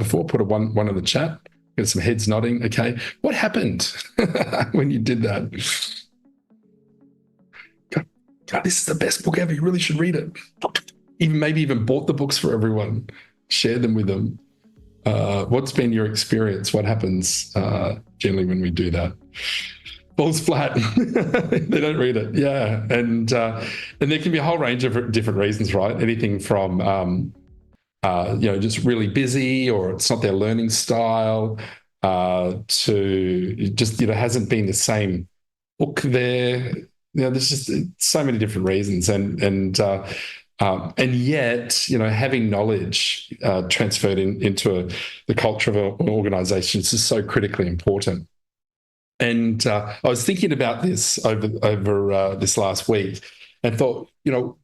before? Put one in the chat. Get some heads nodding. Okay. What happened when you did that? God, this is the best book ever. You really should read it. Maybe even bought the books for everyone. Share them with them. What's been your experience? What happens generally when we do that? Falls flat. They don't read it. Yeah. And there can be a whole range of different reasons, right? Anything from, just really busy, or it's not their learning style, to just, hasn't been the same book there. There's just so many different reasons. And yet, having knowledge transferred into the culture of an organisation is just so critically important. And I was thinking about this over this last week and thought,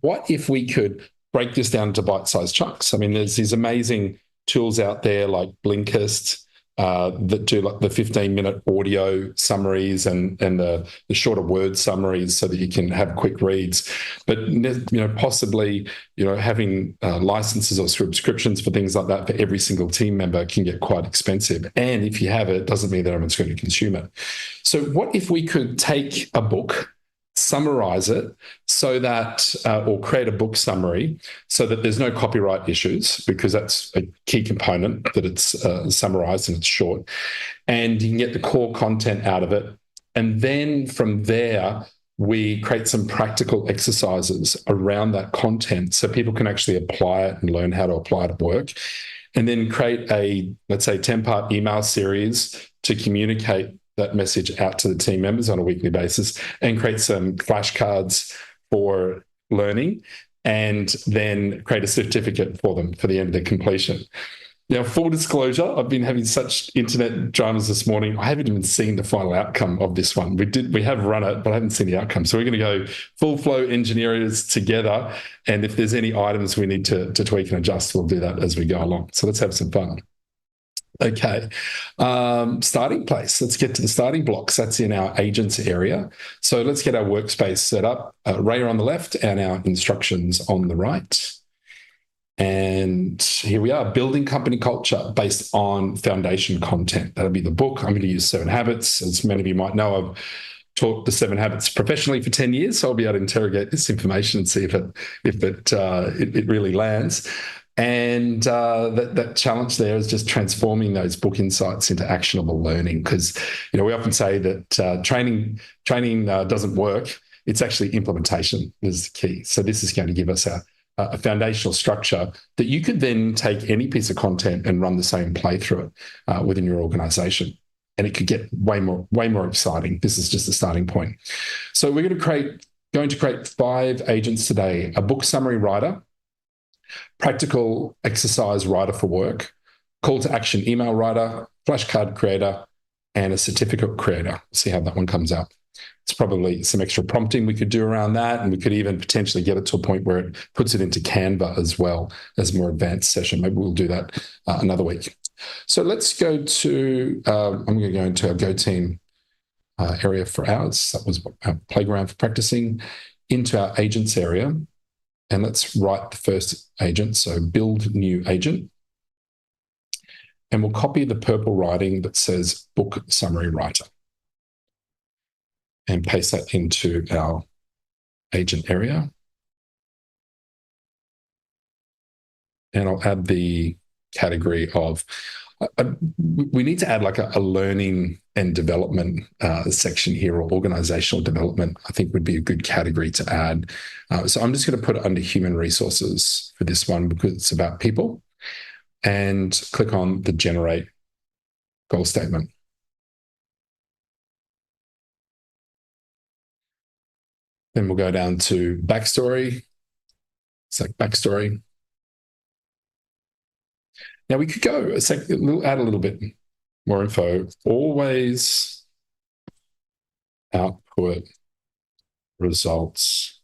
what if we could break this down into bite-sized chunks? I mean, there's these amazing tools out there like Blinkist that do like the 15-minute audio summaries and the shorter word summaries so that you can have quick reads. But, possibly, having licenses or subscriptions for things like that for every single team member can get quite expensive. And if you have it, it doesn't mean that everyone's going to consume it. So what if we could take a book, summarize it so that, or create a book summary so that there's no copyright issues, because that's a key component, that it's summarized and it's short, and you can get the core content out of it. And then from there, we create some practical exercises around that content so people can actually apply it and learn how to apply it at work. And then create a, let's say, 10-part email series to communicate that message out to the team members on a weekly basis, and create some flashcards for learning, and then create a certificate for them for the end of the completion. Now, full disclosure, I've been having such internet dramas this morning. I haven't even seen the final outcome of this one. We have run it, but I haven't seen the outcome. So we're going to go full flow engineers together. And if there's any items we need to tweak and adjust, we'll do that as we go along. So let's have some fun. Okay, starting place. Let's get to the starting blocks. That's in our agents area. So let's get our workspace set up. Raya on the left and our instructions on the right. And here we are, building company culture based on foundation content. That'll be the book. I'm going to use 7 Habits. As many of you might know, I've taught the 7 Habits professionally for 10 years. So I'll be able to interrogate this information and see if it really lands. And that challenge there is just transforming those book insights into actionable learning, because we often say that training doesn't work. It's actually implementation is the key. So this is going to give us a foundational structure that you could then take any piece of content and run the same playthrough it within your organization, and it could get way more exciting. This is just the starting point. So we're going to create 5 agents today: a book summary writer, practical exercise writer for work, call to action email writer, flashcard creator, and a certificate creator. See how that one comes out. It's probably some extra prompting we could do around that, and we could even potentially get it to a point where it puts it into Canva as well as a more advanced session. Maybe we'll do that another week. So let's go to, I'm going to go into our GoTeam area for ours. That was our playground for practicing, into our agents area. And let's write the first agent. So build new agent. And we'll copy the purple writing that says book summary writer and paste that into our agent area. And I'll add the category of, we need to add like a learning and development section here, or organizational development, I think would be a good category to add. So I'm just going to put it under human resources for this one, because it's about people, and click on the generate goal statement. Then we'll go down to backstory. Select backstory. Now we could go add a little bit more info. Always output results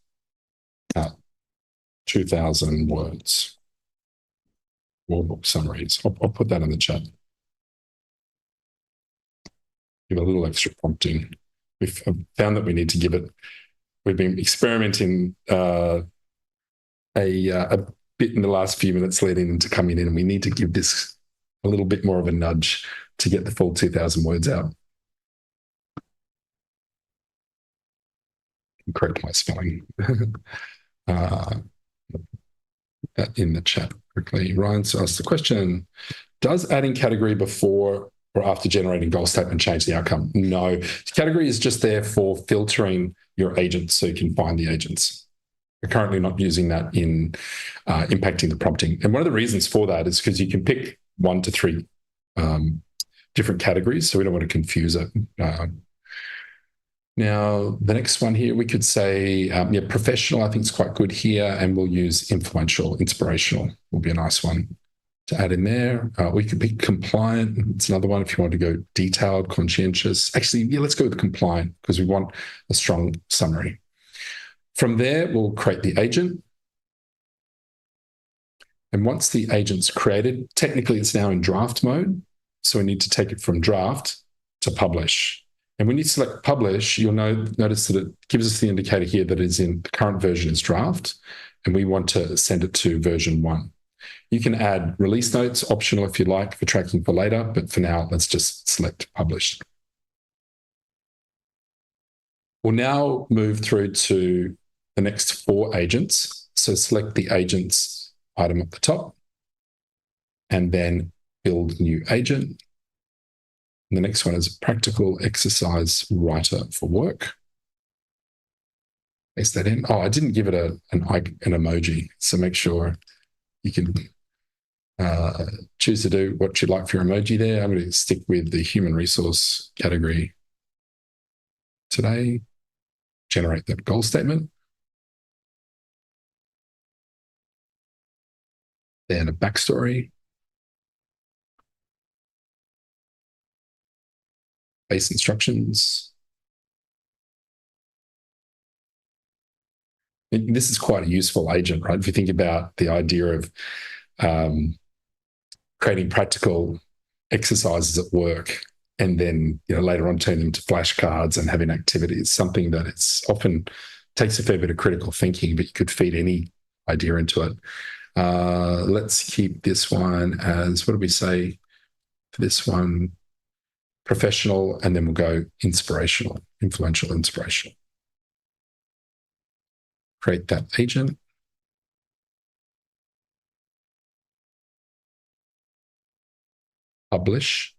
at 2,000 words. Or book summaries. I'll put that in the chat. Give a little extra prompting. We've found that we need to give it. We've been experimenting a bit in the last few minutes leading into coming in, and we need to give this a little bit more of a nudge to get the full 2,000 words out. Correct my spelling. In the chat quickly. Ryan's asked the question, does adding category before or after generating goal statement change the outcome? No. The category is just there for filtering your agents so you can find the agents. We're currently not using that in impacting the prompting. And one of the reasons for that is because you can pick 1 to 3 different categories, so we don't want to confuse it. Now, the next one here, we could say, professional, I think is quite good here, and we'll use influential, inspirational will be a nice one to add in there. We could be compliant. It's another one if you want to go detailed, conscientious. Actually, yeah, let's go with compliant because we want a strong summary. From there, we'll create the agent. And once the agent's created, technically it's now in draft mode. So we need to take it from draft to publish. And when you select publish, you'll notice that it gives us the indicator here that is in the current version is draft, and we want to send it to version 1. You can add release notes, optional if you like, for tracking for later, but for now, let's just select publish. We'll now move through to the next 4 agents. So select the agents item at the top, and then build new agent. And the next one is practical exercise writer for work. Paste that in. Oh, I didn't give it an emoji, so make sure you can choose to do what you'd like for your emoji there. I'm going to stick with the human resource category today. Generate that goal statement. Then a backstory. Base instructions. This is quite a useful agent, right? If you think about the idea of creating practical exercises at work and then later on turn them to flashcards and having activities, something that it's often takes a fair bit of critical thinking, but you could feed any idea into it. Let's keep this one as, what do we say for this one? Professional, and then we'll go inspirational, influential, inspirational. Create that agent. Publish.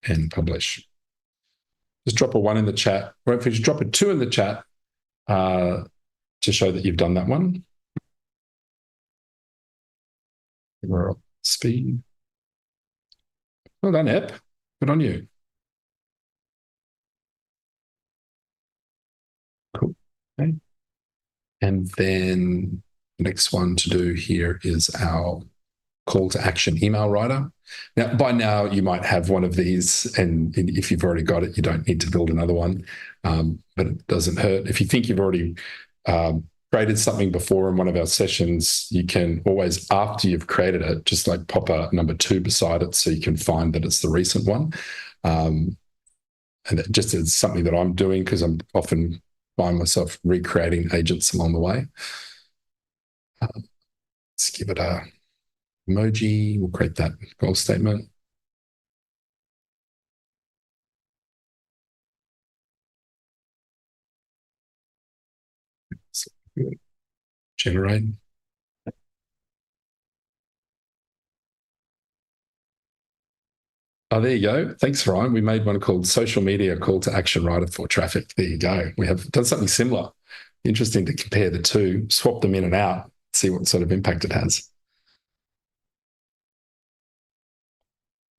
And publish. Just drop a 1 in the chat, or if you just drop a 2 in the chat to show that you've done that one. We're up speed. Well done, Ep. Good on you. Cool. Okay. And then the next one to do here is our call to action email writer. Now, by now, you might have one of these, and if you've already got it, you don't need to build another one, but it doesn't hurt. If you think you've already created something before in one of our sessions, you can always, after you've created it, just like pop a number 2 beside it so you can find that it's the recent one. And it just is something that I'm doing because I'm often find myself recreating agents along the way. Let's give it a emoji. We'll create that goal statement. So, generate. Oh, there you go. Thanks, Ryan. We made one called Social Media Call to Action Writer for Traffic. There you go. We have done something similar. Interesting to compare the two, swap them in and out, see what sort of impact it has.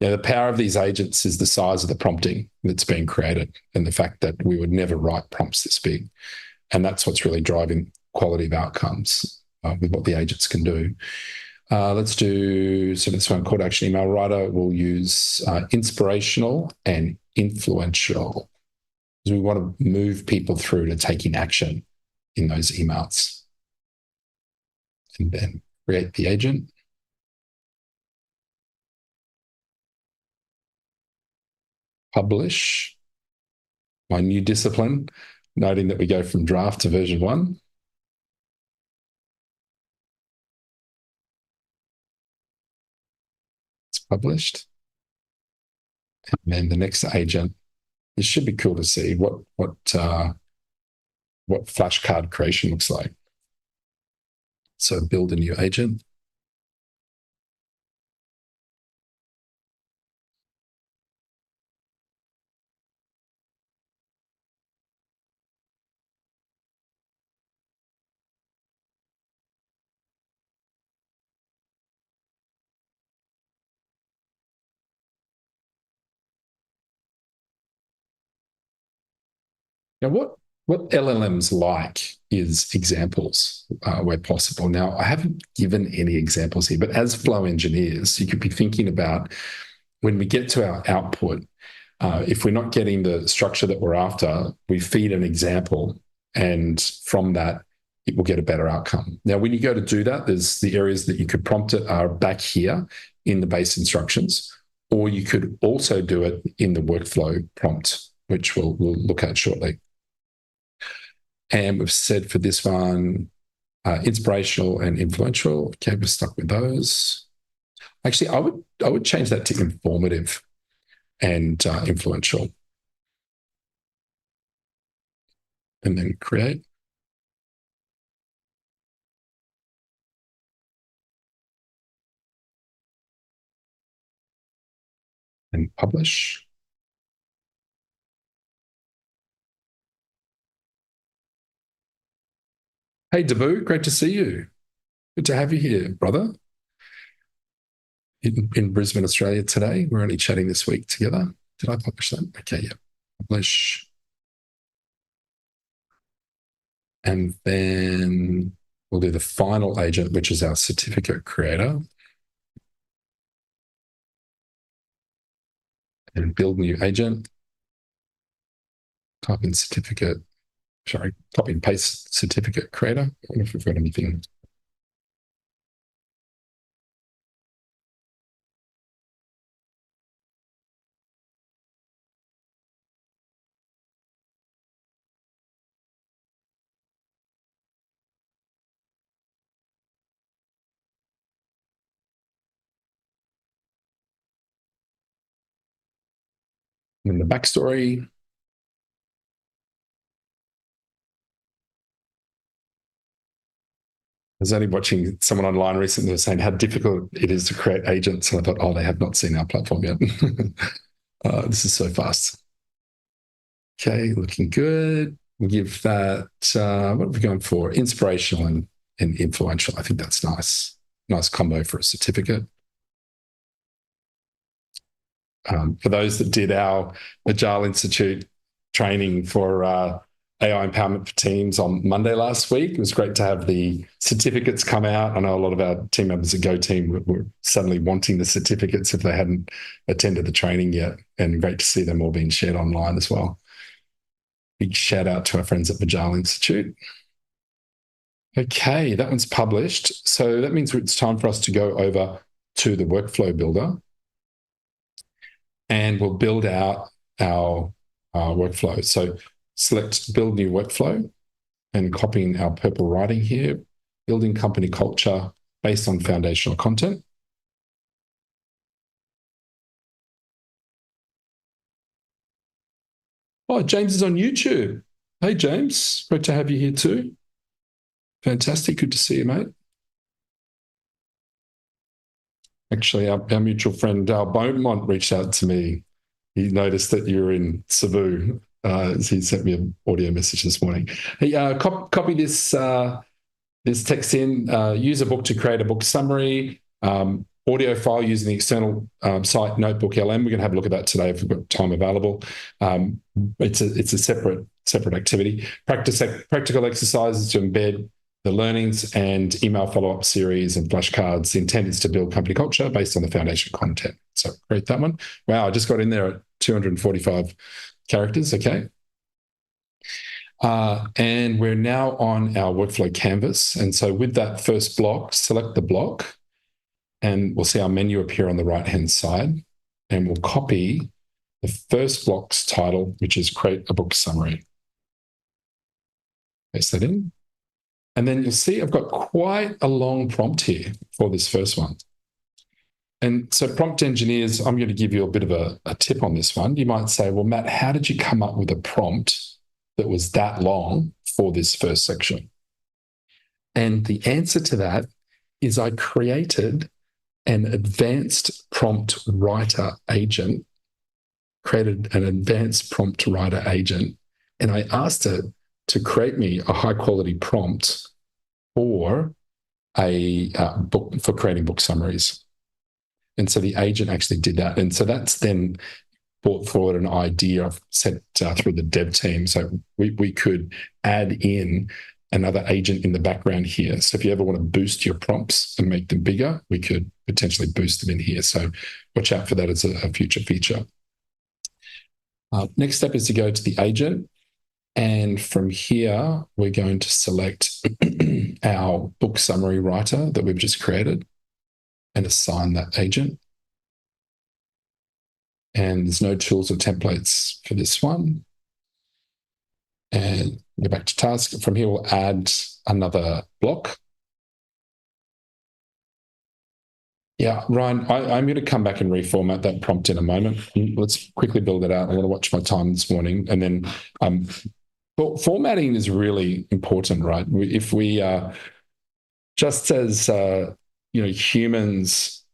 Yeah, the power of these agents is the size of the prompting that's being created and the fact that we would never write prompts this big. And that's what's really driving quality of outcomes with what the agents can do. Let's do, so this one, call to action email writer, we'll use inspirational and influential, because we want to move people through to taking action in those emails. And then create the agent. Publish, my new discipline, noting that we go from draft to version 1. published. And then the next agent, it should be cool to see what flashcard creation looks like. So build a new agent. Now, what LLMs like is examples where possible. Now, I haven't given any examples here, but as flow engineers, you could be thinking about when we get to our output, if we're not getting the structure that we're after, we feed an example, and from that, it will get a better outcome. Now, when you go to do that, there's the areas that you could prompt it are back here in the base instructions, or you could also do it in the workflow prompt, which we'll look at shortly. And we've said for this one, inspirational and influential. Okay, we're stuck with those. Actually, I would change that to informative and influential. And then create. And publish. Hey, Dabu, great to see you. Good to have you here, brother. In Brisbane, Australia today. We're only chatting this week together. Did I publish that? Okay, yeah. Publish. And then we'll do the final agent, which is our certificate creator. And build new agent. Type in certificate. Sorry, copy and paste certificate creator. I wonder if we've got anything. And the backstory. I was only watching someone online recently was saying how difficult it is to create agents. And I thought, oh, they have not seen our platform yet. This is so fast. Okay, looking good. We'll give that, what are we going for? Inspirational and influential. I think that's nice. Nice combo for a certificate. For those that did our Agile Institute training for AI empowerment for teams on Monday last week, it was great to have the certificates come out. I know a lot of our team members at GoTeam were suddenly wanting the certificates if they hadn't attended the training yet, and great to see them all being shared online as well. Big shout out to our friends at Agile Institute. Okay, that one's published. So that means it's time for us to go over to the workflow builder, and we'll build out our workflow. So select build new workflow and copying our purple writing here, building company culture based on foundational content. Oh, James is on YouTube. Hey, James, great to have you here too. Fantastic, good to see you, mate. Actually, our mutual friend Dale Beaumont reached out to me. He noticed that you're in Cebu. He sent me an audio message this morning. Hey, copy this this text in. Use a book to create a book summary. Audio file using the external site Notebook LM. We're going to have a look at that today if we've got time available. It's a separate activity. Practical exercises to embed the learnings and email follow-up series and flashcards. The intent is to build company culture based on the foundation content. So create that one. Wow, I just got in there at 245 characters. Okay. And we're now on our workflow canvas. And so with that first block, select the block, and we'll see our menu appear on the right-hand side. And we'll copy the first block's title, which is create a book summary. Paste that in. And then you'll see I've got quite a long prompt here for this first one. And so prompt engineers, I'm going to give you a bit of a tip on this one. You might say, well, Matt, how did you come up with a prompt that was that long for this first section? And the answer to that is I created an advanced prompt writer agent, and I asked it to create me a high quality prompt for a book, for creating book summaries. And so the agent actually did that. And so that's then brought forward an idea I've sent through the dev team. So we could add in another agent in the background here. So if you ever want to boost your prompts and make them bigger, we could potentially boost them in here. So watch out for that as a future feature. Next step is to go to the agent. And from here, we're going to select our book summary writer that we've just created and assign that agent. And there's no tools or templates for this one. And go back to task. From here, we'll add another block. Yeah, Ryan, I'm going to come back and reformat that prompt in a moment. Let's quickly build it out. I want to watch my time this morning. And then formatting is really important, right? If we just as humans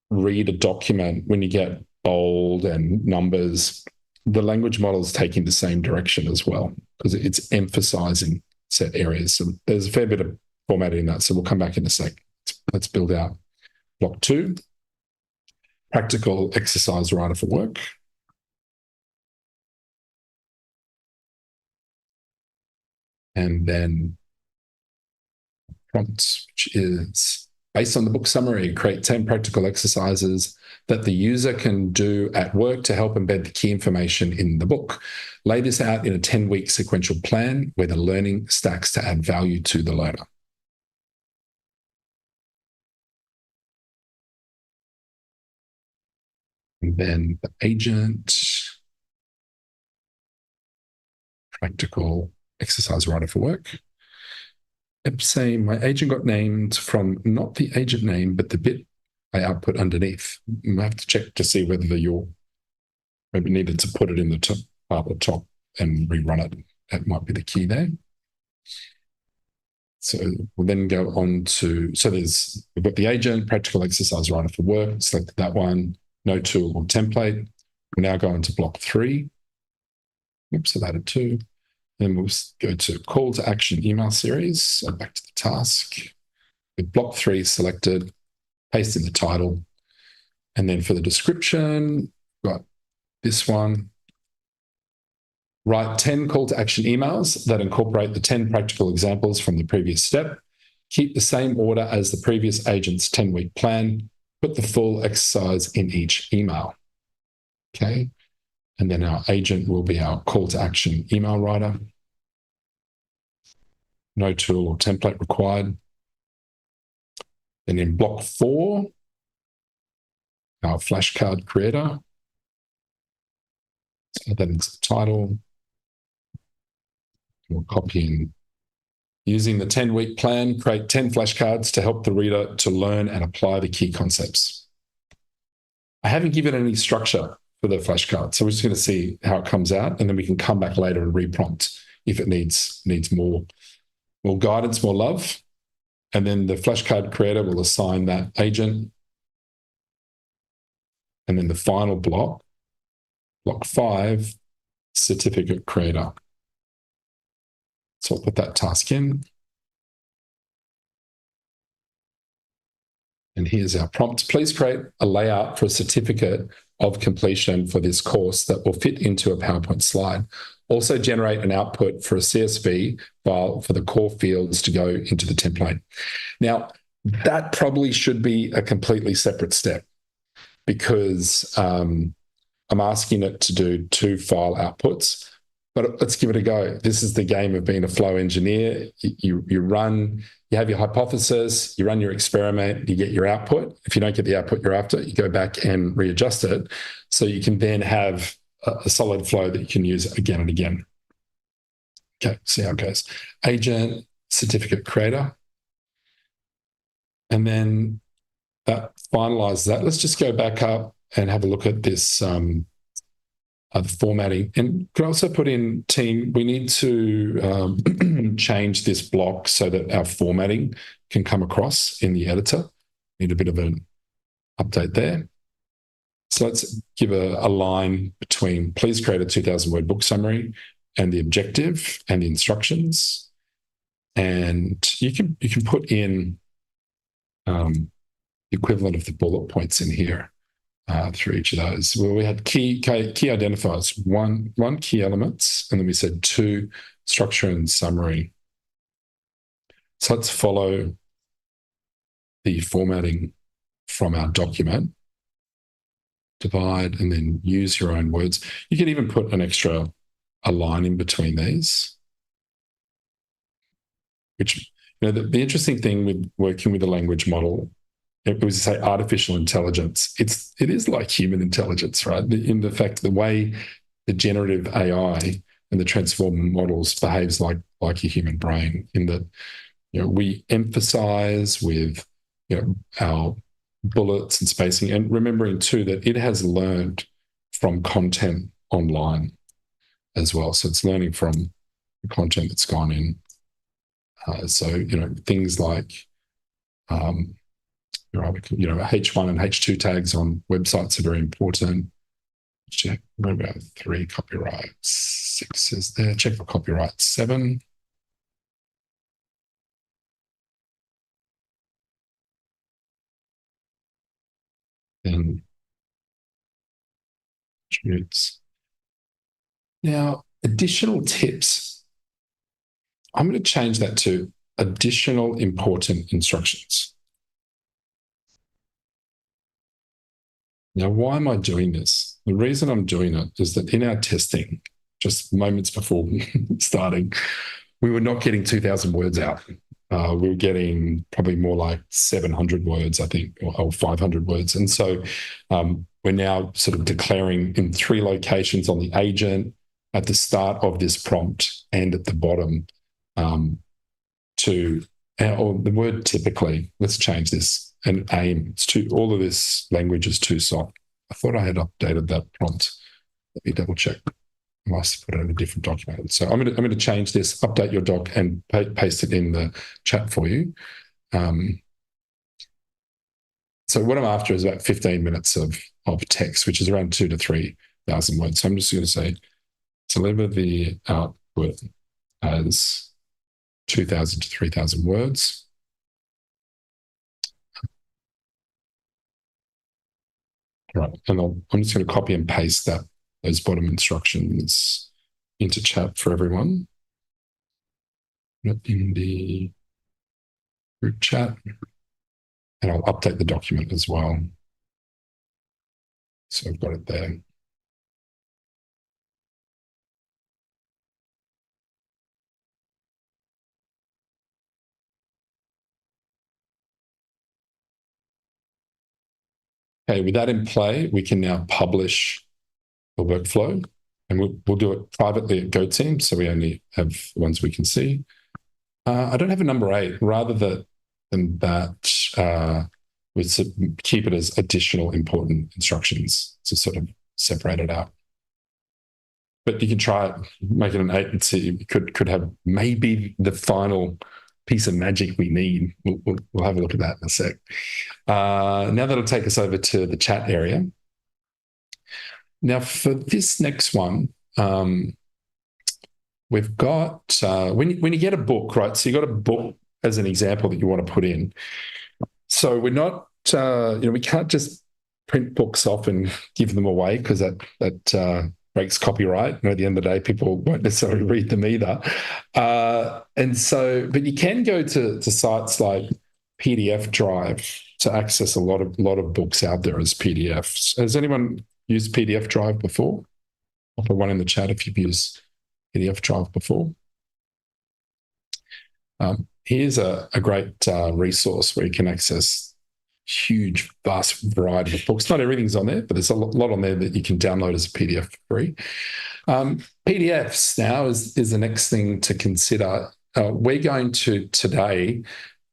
read a document, when you get bold and numbers, the language model is taking the same direction as well because it's emphasizing set areas. So there's a fair bit of formatting in that. So we'll come back in a sec. Let's build out block 2, practical exercise writer for work. And then prompt, which is based on the book summary, create 10 practical exercises that the user can do at work to help embed the key information in the book. Lay this out in a 10-week sequential plan where the learning stacks to add value to the learner. And then the agent, practical exercise writer for work. Saying my agent got named from not the agent name, but the bit I output underneath. I have to check to see whether you're maybe needed to put it in the top part of the top and rerun it. That might be the key there. So we'll then go on to, we've got the agent, practical exercise writer for work, selected that one, no tool or template. We'll now go into block 3. Oops, I've added 2. Then we'll go to call to action email series. So back to the task. With block 3 selected, paste in the title. And then for the description, we've got this one. Write 10 call to action emails that incorporate the 10 practical examples from the previous step. Keep the same order as the previous agent's 10-week plan. Put the full exercise in each email. Okay. And then our agent will be our call to action email writer. No tool or template required. Then in block 4, our flashcard creator. So that is the title. We'll copy in. Using the 10-week plan, create 10 flashcards to help the reader to learn and apply the key concepts. I haven't given any structure for the flashcard, so we're just going to see how it comes out, and then we can come back later and reprompt if it needs more guidance, more love. And then the flashcard creator will assign that agent. And then the final block, block 5, certificate creator. So I'll put that task in. And here's our prompt. Please create a layout for a certificate of completion for this course that will fit into a PowerPoint slide. Also generate an output for a CSV file for the core fields to go into the template. Now, that probably should be a completely separate step because I'm asking it to do 2 file outputs. But let's give it a go. This is the game of being a flow engineer. You have your hypothesis, you run your experiment, you get your output. If you don't get the output you're after, you go back and readjust it so you can then have a solid flow that you can use again and again. Okay, see how it goes. Agent, certificate creator. And then that finalizes that. Let's just go back up and have a look at this, the formatting. And could also put in, team, we need to change this block so that our formatting can come across in the editor. Need a bit of an update there. So let's give a line between please create a 2,000 word book summary and the objective and the instructions. And you can put in the equivalent of the bullet points in here through each of those. Well, we had key identifiers, one key elements, and then we said 2 structure and summary. So let's follow the formatting from our document. Divide and then use your own words. You can even put a line in between these. Which, the interesting thing with working with a language model, it was to say artificial intelligence. It is like human intelligence, right? In the fact, the way the generative AI and the transformer models behaves like a human brain, in that, we emphasize with, our bullets and spacing, and remembering too that it has learned from content online as well. So it's learning from the content that's gone in. So, things like, H1 and H2 tags on websites are very important. Check, about 3 copyright, 6 is there. Check for copyright 7. Then attributes. Now, additional tips. I'm going to change that to additional important instructions. Now, why am I doing this? The reason I'm doing it is that in our testing, just moments before starting, we were not getting 2,000 words out. We were getting probably more like 700 words, I think, or 500 words. And so we're now sort of declaring in 3 locations on the agent, at the start of this prompt and at the bottom, or the word typically. Let's change this. And aim. All of this language is too soft. I thought I had updated that prompt. Let me double check. I must have put it in a different document. So I'm going to change this, update your doc, and paste it in the chat for you. So what I'm after is about 15 minutes of text, which is around 2,000 to 3,000 words. So I'm just going to say, deliver the output as 2,000 to 3,000 words. Right, and I'm just going to copy and paste those bottom instructions into chat for everyone. In the group chat, and I'll update the document as well. So I've got it there. Okay, with that in play, we can now publish the workflow, and we'll do it privately at GoTeam, so we only have the ones we can see. I don't have a number 8. Rather than that, we keep it as additional important instructions to sort of separate it out. But you can try it, make it an 8 and see. We could have maybe the final piece of magic we need. We'll have a look at that in a sec. Now that'll take us over to the chat area. Now for this next one, we've got, when you get a book, right? So you got a book as an example that you want to put in. So we're not, we can't just print books off and give them away, because that breaks copyright. At the end of the day, people won't necessarily read them either. And so, but you can go to sites like PDF Drive to access a lot of books out there as PDFs. Has anyone used PDF Drive before? I'll put one in the chat if you've used PDF Drive before. Here's a great resource where you can access huge, vast variety of books. Not everything's on there, but there's a lot on there that you can download as a PDF for free. PDFs now is the next thing to consider. We're going to today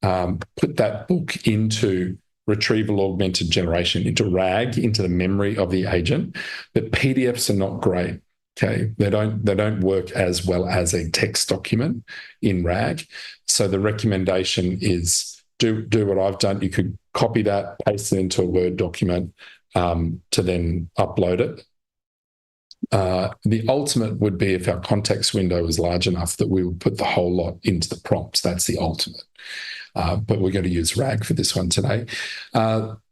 put that book into retrieval augmented generation into RAG, into the memory of the agent, but PDFs are not great. Okay, they don't work as well as a text document in RAG. So the recommendation is do what I've done. You could copy that, paste it into a Word document to then upload it. The ultimate would be if our context window is large enough that we would put the whole lot into the prompts. That's the ultimate. But we're going to use RAG for this one today.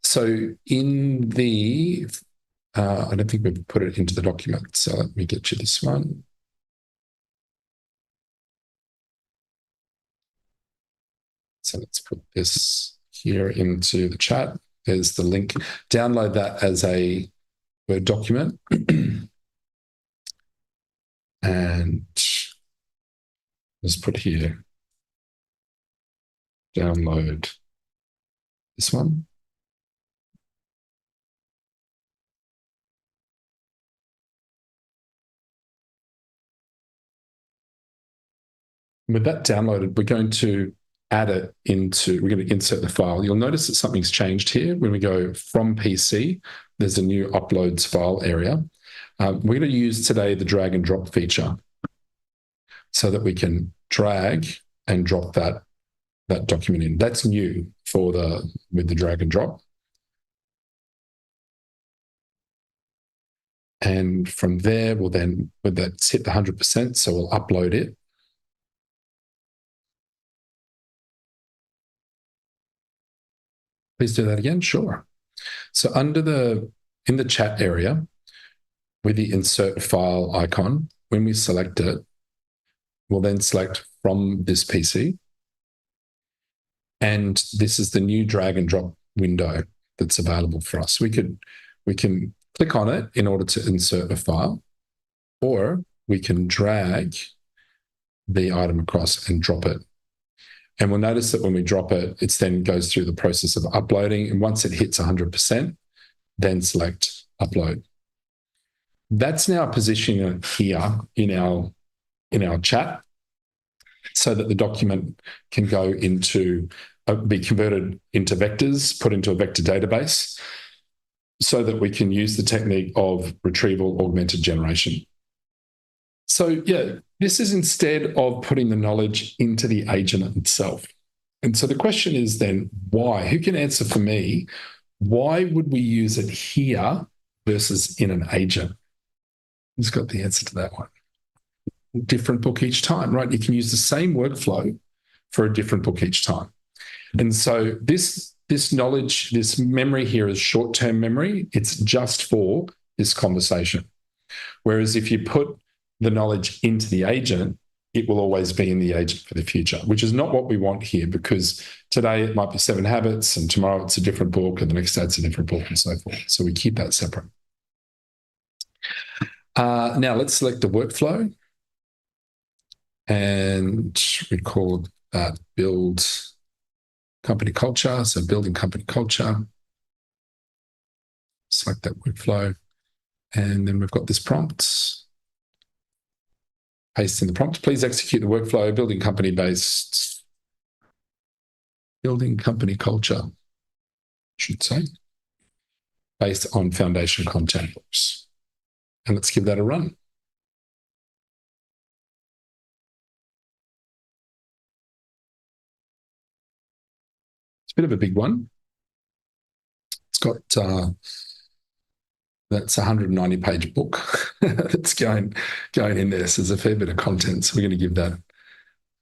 So in the, I don't think we've put it into the document. So let me get you this one. So let's put this here into the chat. There's the link. Download that as a Word document. And let's put here, download this one. With that downloaded, we're going to add it into, we're going to insert the file. You'll notice that something's changed here. When we go from PC, there's a new uploads file area. We're going to use today the drag and drop feature so that we can drag and drop that document in. That's new with the drag and drop. And from there, we'll then, with that, hit the 100%, so we'll upload it. Please do that again. Sure. So in the chat area, with the insert file icon, when we select it, we'll then select from this PC. And this is the new drag and drop window that's available for us. We can click on it in order to insert a file, or we can drag the item across and drop it. And we'll notice that when we drop it, it then goes through the process of uploading. And once it hits 100%, then select upload. That's now positioning it here in our chat so that the document can go into, be converted into vectors, put into a vector database, so that we can use the technique of retrieval augmented generation. So yeah, this is instead of putting the knowledge into the agent itself. And so the question is then, why? Who can answer for me? Why would we use it here versus in an agent? Who's got the answer to that one? Different book each time, right? You can use the same workflow for a different book each time. And so this knowledge, this memory here is short-term memory. It's just for this conversation. Whereas if you put the knowledge into the agent, it will always be in the agent for the future, which is not what we want here, because today it might be 7 habits and tomorrow it's a different book and the next day it's a different book and so forth. So we keep that separate. Now let's select the workflow and we call that build company culture. So building company culture, select that workflow. And then we've got this prompt. Paste in the prompt. Please execute the workflow, building company culture, I should say, based on foundation content books. And let's give that a run. It's a bit of a big one. It's got, that's a 190-page book that's going in there. So there's a fair bit of content. So we're going to give that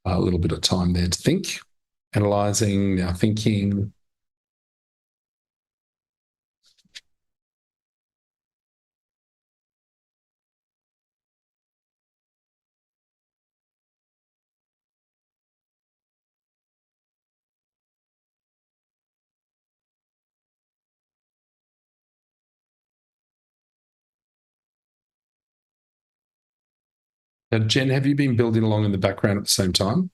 a little bit of time there to think, analysing, now thinking. Now, Jen, have you been building along in the background at the same time?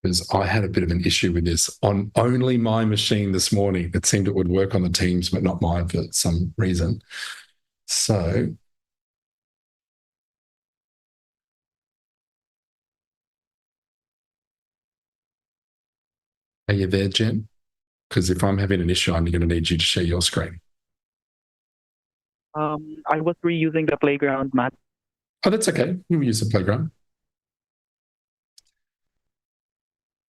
Because I had a bit of an issue with this on only my machine this morning. It seemed it would work on the Teams, but not mine for some reason. So Are you there, Jen? Because if I'm having an issue, I'm going to need you to share your screen. I was reusing the playground mat. Oh, that's okay. You can use the playground.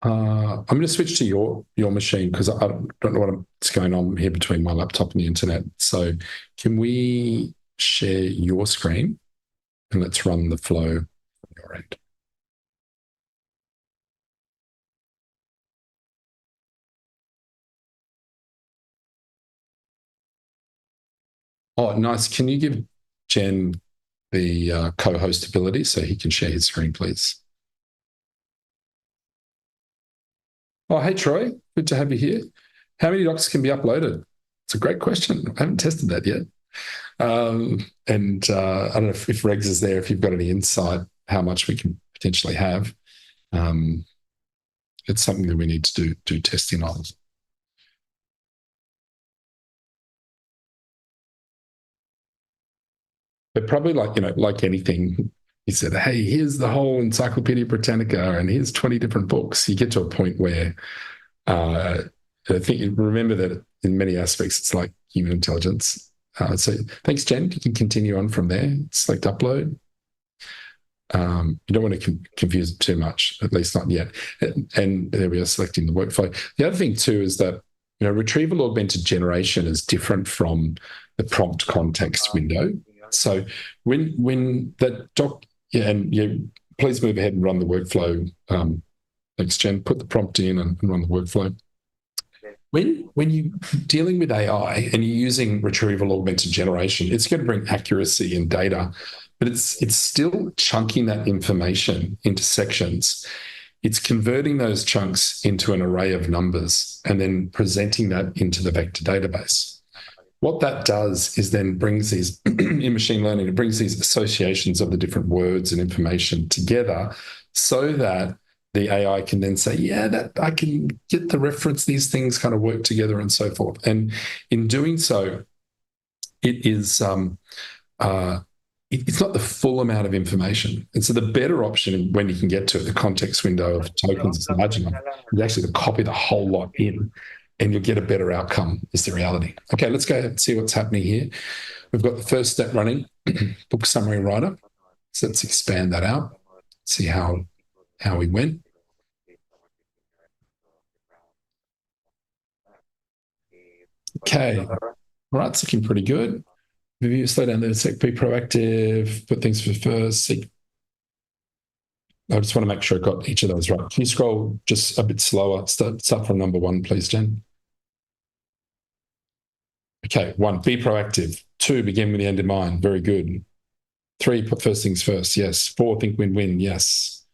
I'm going to switch to your machine because I don't know what's going on here between my laptop and the internet. So can we share your screen and let's run the flow on your end. Oh, nice. Can you give Jen the co-host ability so he can share his screen, please? Oh, hey, Troy. Good to have you here. How many docs can be uploaded? It's a great question. I haven't tested that yet. I don't know if Regs is there, if you've got any insight, how much we can potentially have. It's something that we need to do testing on. But probably like anything, he said, hey, here's the whole Encyclopedia Britannica and here's 20 different books. You get to a point where I think remember that in many aspects, it's like human intelligence. So thanks, Jen. You can continue on from there. Select upload. You don't want to confuse it too much, at least not yet. And there we are selecting the workflow. The other thing too is that retrieval augmented generation is different from the prompt context window. So when that doc, please move ahead and run the workflow. Thanks, Jen. Put the prompt in and run the workflow. When you're dealing with AI and you're using retrieval augmented generation, it's going to bring accuracy in data, but it's still chunking that information into sections. It's converting those chunks into an array of numbers and then presenting that into the vector database. What that does is then brings these, in machine learning, it brings these associations of the different words and information together so that the AI can then say, yeah, that I can get the reference, these things kind of work together and so forth. And in doing so, it is it's not the full amount of information. And so the better option when you can get to it, the context window of tokens is large enough, is actually to copy the whole lot in and you'll get a better outcome is the reality. Okay, let's go and see what's happening here. We've got the first step running, book summary writer. So let's expand that out, see how we went. Okay, all right, it's looking pretty good. Maybe slow down there a sec, be proactive, put things for first. I just want to make sure I got each of those right. Can you scroll just a bit slower? Start from number 1, please, Jen. Okay, 1, be proactive. 2, begin with the end in mind. Very good. 3, put first things first. Yes. 4, think win-win. Yes.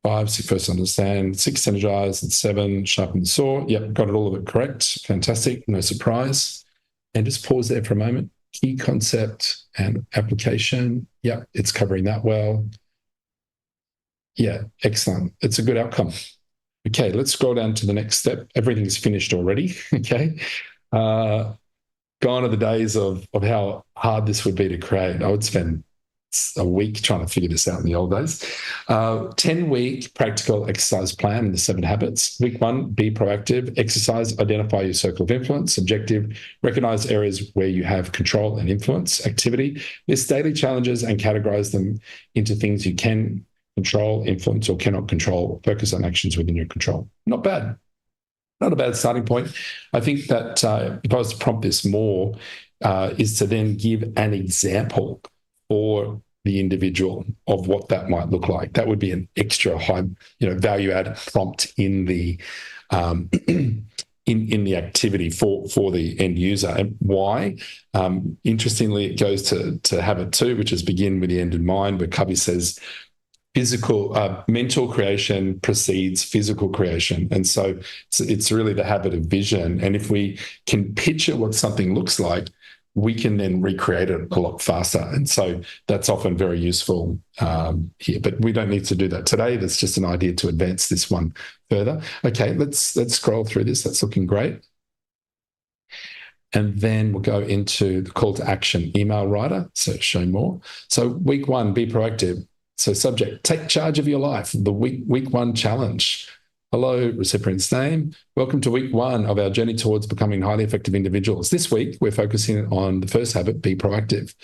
5, seek first understand. 6, synergize. And 7, sharpen the saw. Yep, got it all of it correct. Fantastic. No surprise. And just pause there for a moment. Key concept and application. Yep, it's covering that well. Yeah, excellent. It's a good outcome. Okay, let's scroll down to the next step. Everything's finished already. Okay. Gone are the days of how hard this would be to create. I would spend a week trying to figure this out in the old days. 10-week practical exercise plan in the 7 habits. Week 1, be proactive. Exercise, identify your circle of influence. Objective, recognize areas where you have control and influence. Activity, list daily challenges and categorize them into things you can control, influence, or cannot control. Focus on actions within your control. Not bad. Not a bad starting point. I think that if I was to prompt this more, is to then give an example for the individual of what that might look like. That would be an extra high, value add prompt in the in the activity for the end user. And why? Interestingly, it goes to habit 2, which is begin with the end in mind, where Covey says mental creation precedes physical creation. And so it's really the habit of vision. And if we can picture what something looks like, we can then recreate it a lot faster. And so that's often very useful here, but we don't need to do that today. That's just an idea to advance this one further. Okay, let's scroll through this. That's looking great. And then we'll go into the call to action email writer. So show more. So week 1, be proactive. So subject, take charge of your life. The week 1 challenge. Hello, recipient's name. Welcome to week 1 of our journey towards becoming highly effective individuals. This week, we're focusing on the first habit, be proactive.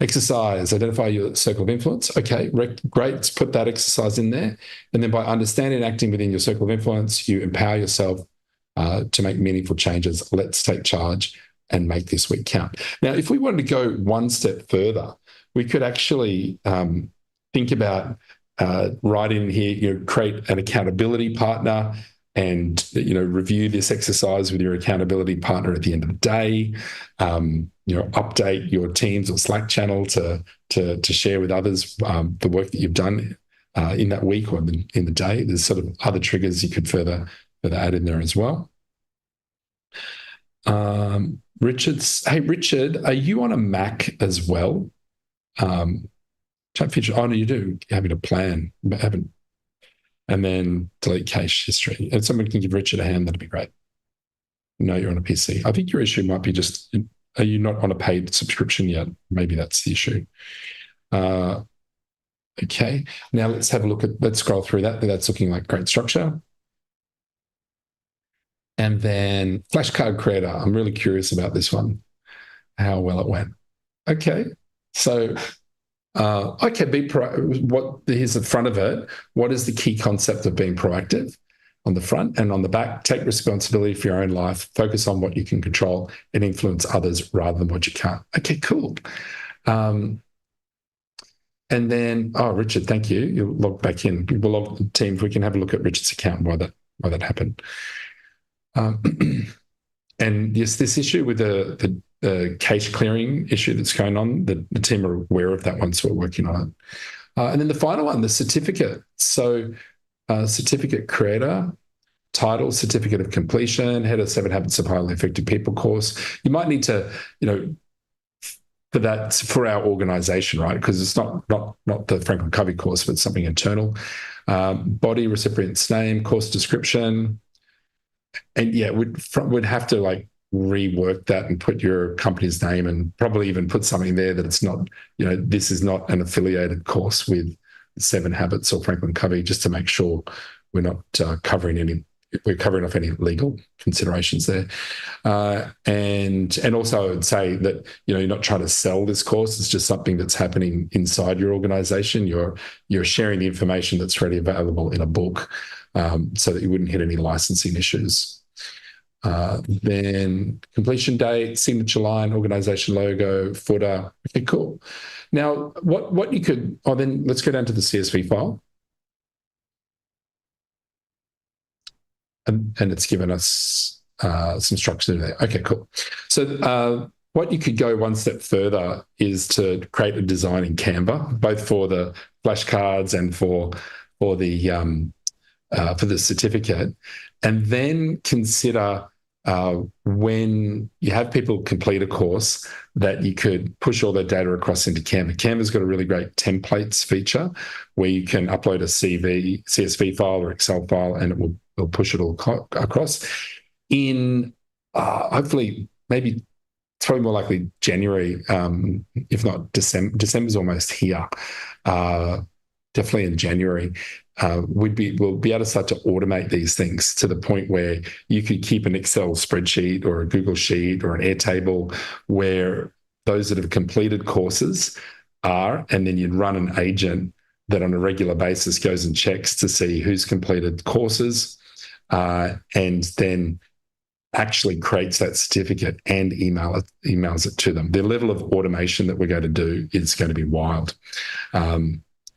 Exercise, identify your circle of influence. Okay, great. Let's put that exercise in there. And then by understanding and acting within your circle of influence, you empower yourself to make meaningful changes. Let's take charge and make this week count. Now, if we wanted to go one step further, we could actually think about right in here, create an accountability partner and, review this exercise with your accountability partner at the end of the day. Update your Teams or Slack channel to share with others the work that you've done in that week or in the day. There's sort of other triggers you could further add in there as well. Hey, Richard, are you on a Mac as well? Chat feature. Oh, no, you do. You're having a plan. And then delete cache history. If someone can give Richard a hand, that'd be great. No, you're on a PC. I think your issue might be just, are you not on a paid subscription yet? Maybe that's the issue. Okay. Now let's have a look let's scroll through that. That's looking like great structure. And then flashcard creator. I'm really curious about this one, how well it went. Okay. So, here's the front of it. What is the key concept of being proactive? On the front and on the back, take responsibility for your own life, focus on what you can control and influence others rather than what you can't. Okay, cool. And then, Richard, thank you. You'll log back in. We'll log the team. If we can have a look at Richard's account and why that happened. And yes, this issue with the cache clearing issue that's going on, the team are aware of that one, so we're working on it. And then the final one, the certificate. So certificate creator, title, certificate of completion, header 7 habits of highly effective people course. You might need to, for our organization, right? Because it's not the Franklin Covey course, but something internal. Body, recipient's name, course description. And yeah, we'd have to rework that and put your company's name and probably even put something there that it's not, this is not an affiliated course with 7 Habits or Franklin Covey, just to make sure we're not covering off any legal considerations there. And also I would say that, you're not trying to sell this course. It's just something that's happening inside your organization. You're sharing the information that's already available in a book, so that you wouldn't hit any licensing issues. Then completion date, signature line, organization logo, footer. Okay, cool. Now, what you could, then let's go down to the CSV file. And it's given us some structure there. Okay, cool. So what you could go one step further is to create a design in Canva, both for the flashcards and for the certificate, and then consider when you have people complete a course that you could push all their data across into Canva. Canva's got a really great templates feature where you can upload a CSV file or Excel file, and it'll push it all across in hopefully maybe it's probably more likely January, if not December. December's almost here. Definitely in January. We'll be able to start to automate these things to the point where you could keep an Excel spreadsheet or a Google Sheet or an Airtable where those that have completed courses are, and then you'd run an agent that on a regular basis goes and checks to see who's completed courses, and then actually creates that certificate and emails it to them. The level of automation that we're going to do is going to be wild.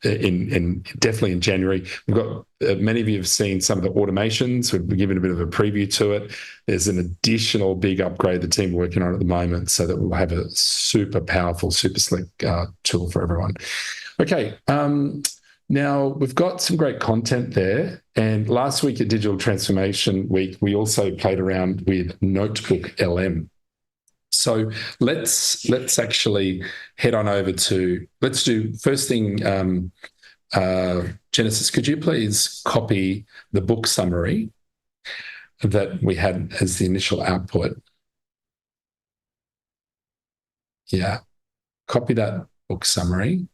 Definitely in January. We've got many of you have seen some of the automations. We've given a bit of a preview to it. There's an additional big upgrade the team are working on at the moment, so that we'll have a super powerful, super slick tool for everyone. Okay. Now we've got some great content there. And last week at Digital Transformation Week, we also played around with Notebook LM. So let's actually head on over to, let's do first thing, Genesis, could you please copy the book summary that we had as the initial output? Yeah, copy that book summary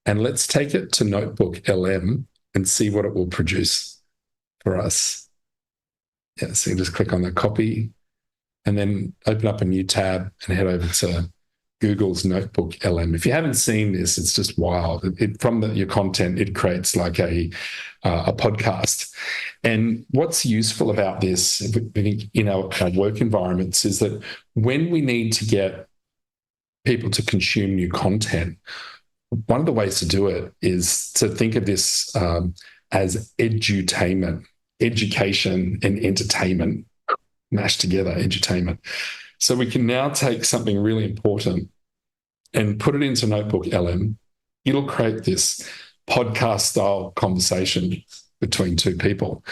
and let's take it to Notebook LM and see what it will produce for us. Yeah, so you just click on the copy and then open up a new tab and head over to Google's Notebook LM. If you haven't seen this, it's just wild. From your content, it creates like a podcast. And what's useful about this, I think, in our work environments, is that when we need to get people to consume new content, one of the ways to do it is to think of this as edutainment, education and entertainment mashed together, edutainment. So we can now take something really important and put it into Notebook LM. It'll create this podcast style conversation between two people,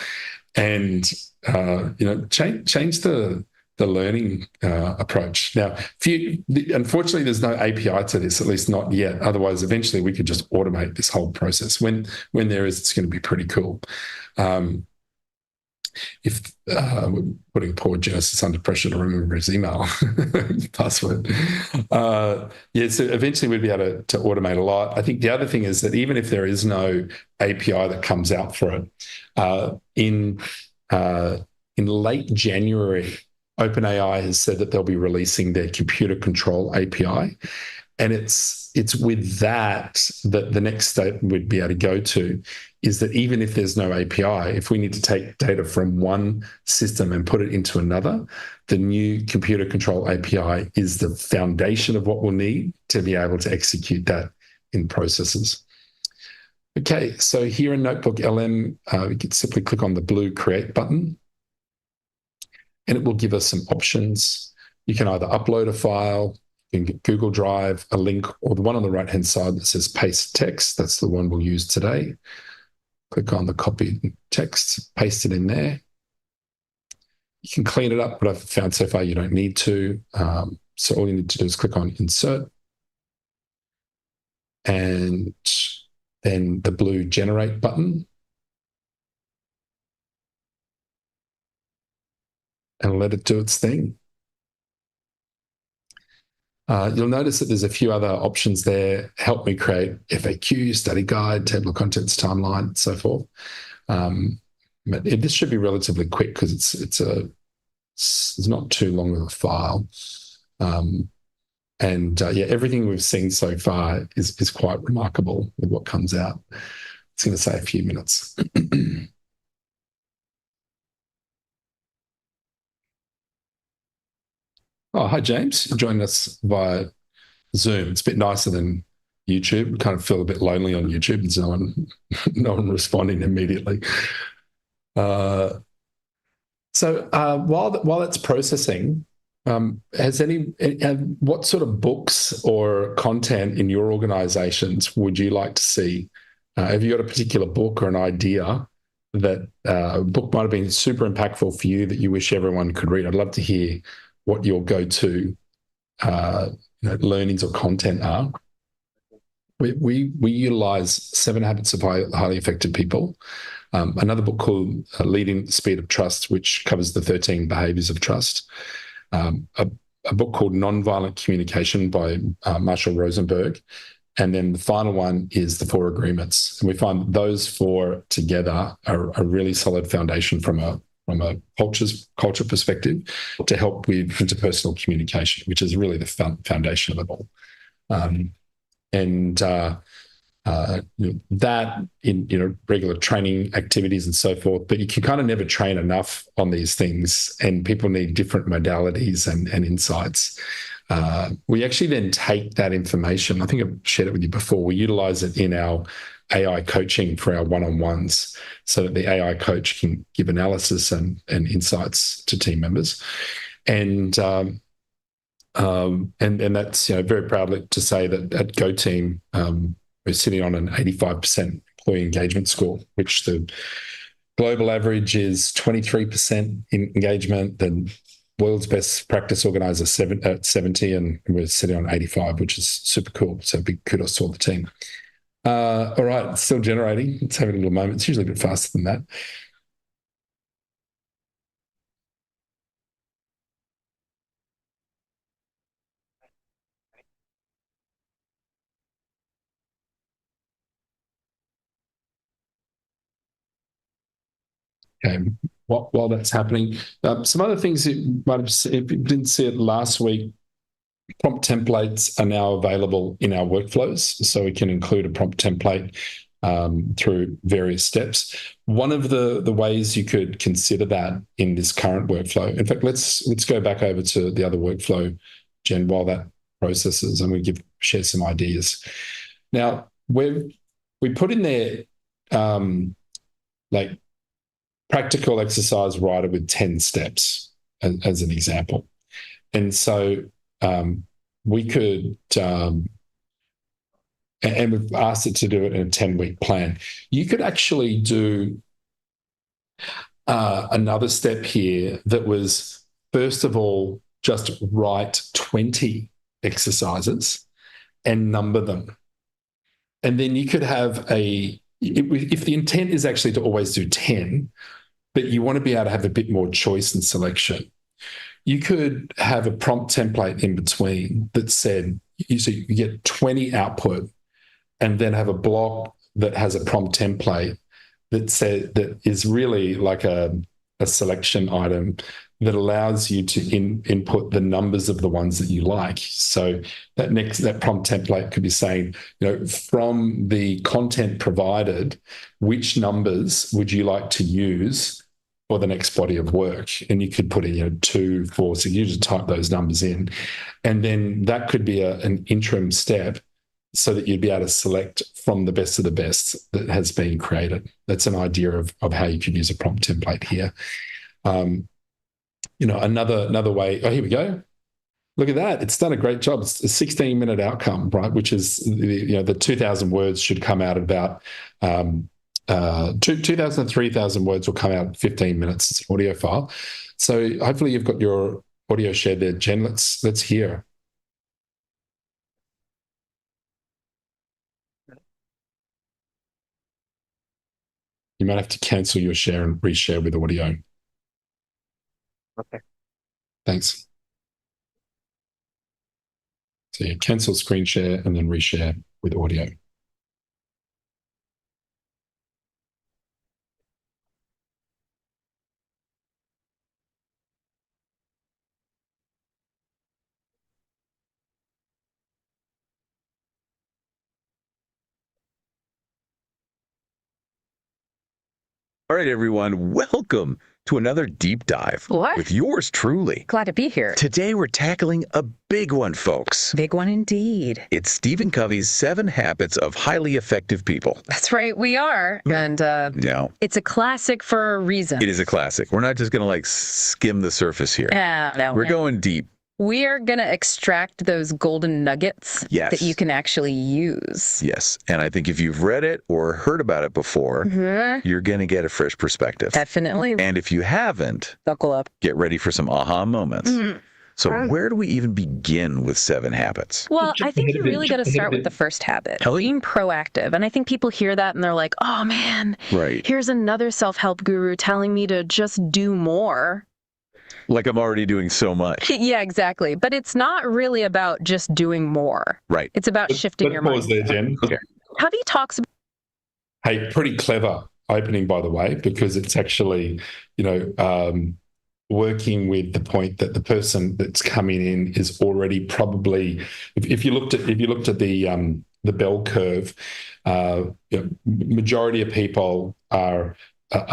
and change the learning approach. Now, unfortunately, there's no API to this, at least not yet. Otherwise, eventually, we could just automate this whole process. When there is, it's going to be pretty cool. If we're putting poor Genesis under pressure to remember his email password. So eventually we'd be able to automate a lot. I think the other thing is that even if there is no API that comes out for it, in late January, OpenAI has said that they'll be releasing their computer control API. And it's with that the next step we'd be able to go to is that even if there's no API, if we need to take data from one system and put it into another, the new computer control API is the foundation of what we'll need to be able to execute that in processes. Okay, so here in Notebook LM, we can simply click on the blue Create button, and it will give us some options. You can either upload a file, you can get Google Drive, a link, or the one on the right-hand side that says paste text. That's the one we'll use today. Click on the copy text, paste it in there. You can clean it up, but I've found so far you don't need to. So all you need to do is click on Insert, and then the blue Generate button, and let it do its thing. You'll notice that there's a few other options there. Help me create FAQ, study guide, table of contents, timeline, and so forth. But this should be relatively quick because it's not too long of a file. Everything we've seen so far is quite remarkable with what comes out. It's going to say a few minutes. Oh, hi, James. You're joining us via Zoom. It's a bit nicer than YouTube. We kind of feel a bit lonely on YouTube. There's no one responding immediately. So while it's processing, what sort of books or content in your organizations would you like to see? Have you got a particular book or an idea that a book might have been super impactful for you that you wish everyone could read? I'd love to hear what your go-to learnings or content are. We utilize 7 Habits of Highly Effective People. Another book called Leading the Speed of Trust, which covers the 13 behaviors of trust. A book called Nonviolent Communication by Marshall Rosenberg. And then the final one is The 4 Agreements. And we find those 4 together are a really solid foundation from a culture perspective to help with interpersonal communication, which is really the foundation of it all. That in regular training activities and so forth, but you can kind of never train enough on these things, and people need different modalities and insights. We actually then take that information. I think I've shared it with you before. We utilize it in our AI coaching for our one-on-ones so that the AI coach can give analysis and insights to team members. And that's very proudly to say that at GoTeam, we're sitting on an 85% employee engagement score, which the global average is 23% in engagement. The world's best practice organizer at 70, and we're sitting on 85, which is super cool. So big kudos to all the team. All right, it's still generating. It's having a little moment. It's usually a bit faster than that. Okay, while that's happening. Some other things that you might have seen, if you didn't see it last week, prompt templates are now available in our workflows. So we can include a prompt template through various steps. One of the ways you could consider that in this current workflow, in fact, let's go back over to the other workflow, Jen, while that processes, and we share some ideas. Now, we put in there like practical exercise writer with 10 steps as an example. And so we could, and we've asked it to do it in a 10-week plan. You could actually do another step here that was, first of all, just write 20 exercises and number them. And then you could have if the intent is actually to always do 10, but you want to be able to have a bit more choice and selection, you could have a prompt template in between that said, so you get 20 output and then have a block that has a prompt template that is really like a selection item that allows you to input the numbers of the ones that you like. So that prompt template could be saying, from the content provided, which numbers would you like to use for the next body of work? And you could put in 2, 4, so you just type those numbers in, and then that could be an interim step so that you'd be able to select from the best of the best that has been created. That's an idea of how you could use a prompt template here. Another way. Oh, here we go. Look at that. It's done a great job. It's a 16-minute outcome, right? Which is, the 2,000 words should come out about 2,000 to 3,000 words will come out in 15 minutes. It's an audio file. So hopefully you've got your audio shared there. Jen, let's hear. You might have to cancel your share and reshare with audio. Okay. Thanks. So you cancel screen share and then reshare with audio. All right, everyone, welcome to another deep dive with yours truly. Glad to be here. Today, we're tackling a big one, folks. Big one indeed. It's Stephen Covey's 7 Habits of Highly Effective People. That's right, we are. And it's a classic for a reason. It is a classic. We're not just going to skim the surface here. No. We're going deep. We are going to extract those golden nuggets that you can actually use. Yes. And I think if you've read it or heard about it before, you're going to get a fresh perspective. Definitely. And if you haven't, buckle up. Get ready for some aha moments. So where do we even begin with 7 habits? Well, I think you really got to start with the first habit, being proactive. And I think people hear that and they're like, oh, man, here's another self-help guru telling me to just do more. Like I'm already doing so much. Yeah, exactly. But it's not really about just doing more. Right. It's about shifting your mind. Pause there, Jen. Okay. Covey talks about... Hey, pretty clever opening, by the way, because it's actually, working with the point that the person that's coming in is already probably, if you looked at the bell curve, majority of people are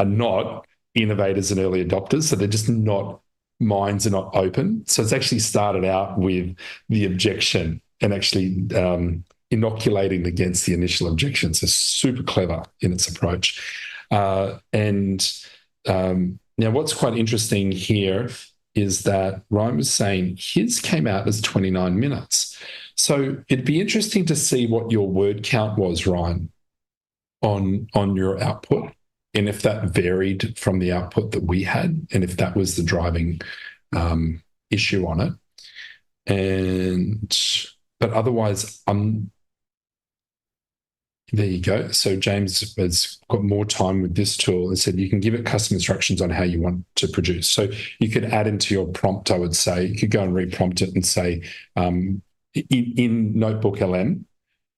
not innovators and early adopters, so they're just not. Minds are not open. So it's actually started out with the objection and actually inoculating against the initial objection. So super clever in its approach. Now what's quite interesting here is that Ryan was saying his came out as 29 minutes. So it'd be interesting to see what your word count was, Ryan, on your output. And if that varied from the output that we had, and if that was the driving issue on it. But otherwise, there you go. So James has got more time with this tool and said you can give it custom instructions on how you want to produce. So you could add into your prompt, I would say, you could go and reprompt it and say, in Notebook LM,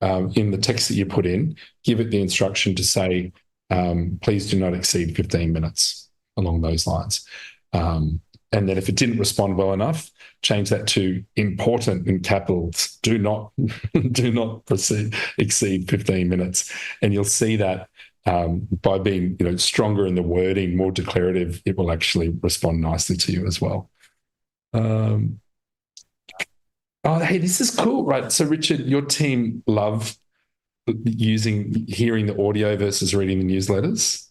in the text that you put in, give it the instruction to say, please do not exceed 15 minutes. along those lines. And then if it didn't respond well enough, change that to important in capitals. Do not exceed 15 minutes. And you'll see that by being stronger in the wording, more declarative, it will actually respond nicely to you as well. Oh, hey, this is cool, right? So Richard, your team love hearing the audio versus reading the newsletters.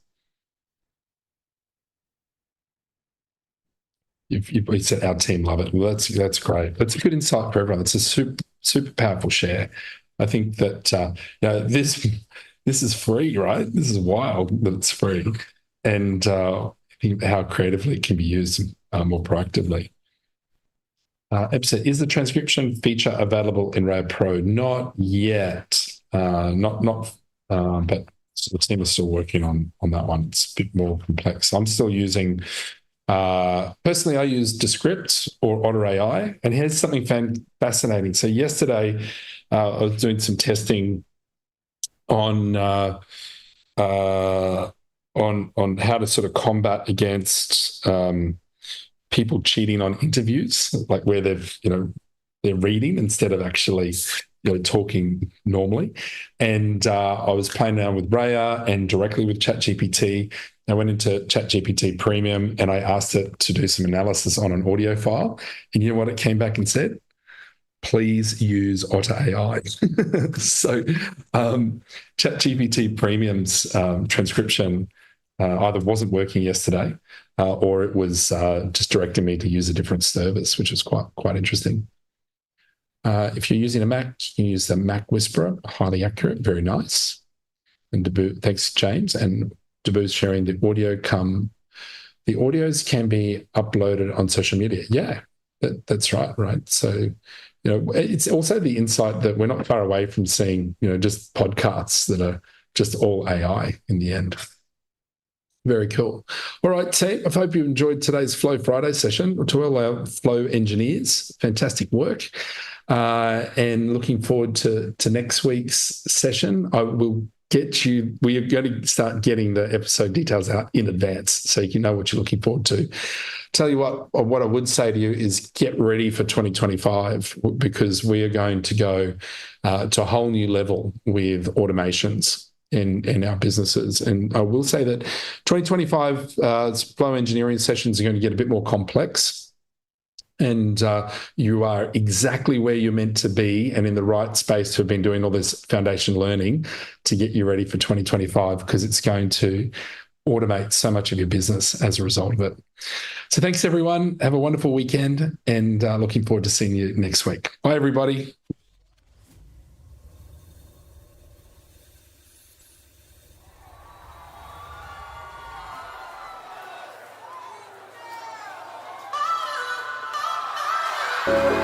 You said our team love it. Well, that's great. That's a good insight for everyone. It's a super powerful share. I think that this is free, right? This is wild that it's free, and I think how creatively it can be used more proactively. Episode, is the transcription feature available in RAD Pro? Not yet. But the team is still working on that one. It's a bit more complex. I'm still using. Personally, I use Descript or Otter AI, and here's something fascinating. So yesterday, I was doing some testing on how to sort of combat against people cheating on interviews, like where they're reading instead of actually talking normally. And I was playing around with Raya and directly with ChatGPT. I went into ChatGPT Premium and I asked it to do some analysis on an audio file. And you know what it came back and said? Please use Otter AI. So ChatGPT Premium's transcription either wasn't working yesterday or it was just directing me to use a different service, which is quite interesting. If you're using a Mac, you can use the Mac Whisperer, highly accurate, very nice. And thanks, James. And Dabu's sharing the audios can be uploaded on social media. Yeah, that's right. So, it's also the insight that we're not far away from seeing, just podcasts that are just all AI in the end. Very cool. All right, team, I hope you enjoyed today's Flow Friday session. To all our Flow engineers, fantastic work. And looking forward to next week's session. I will we are going to start getting the episode details out in advance so you know what you're looking forward to. Tell you what I would say to you is get ready for 2025 because we are going to go to a whole new level with automations in our businesses. And I will say that 2025 Flow engineering sessions are going to get a bit more complex. And you are exactly where you're meant to be and in the right space to have been doing all this foundation learning to get you ready for 2025 because it's going to automate so much of your business as a result of it. So thanks, everyone. Have a wonderful weekend and looking forward to seeing you next week. Bye, everybody. Bye.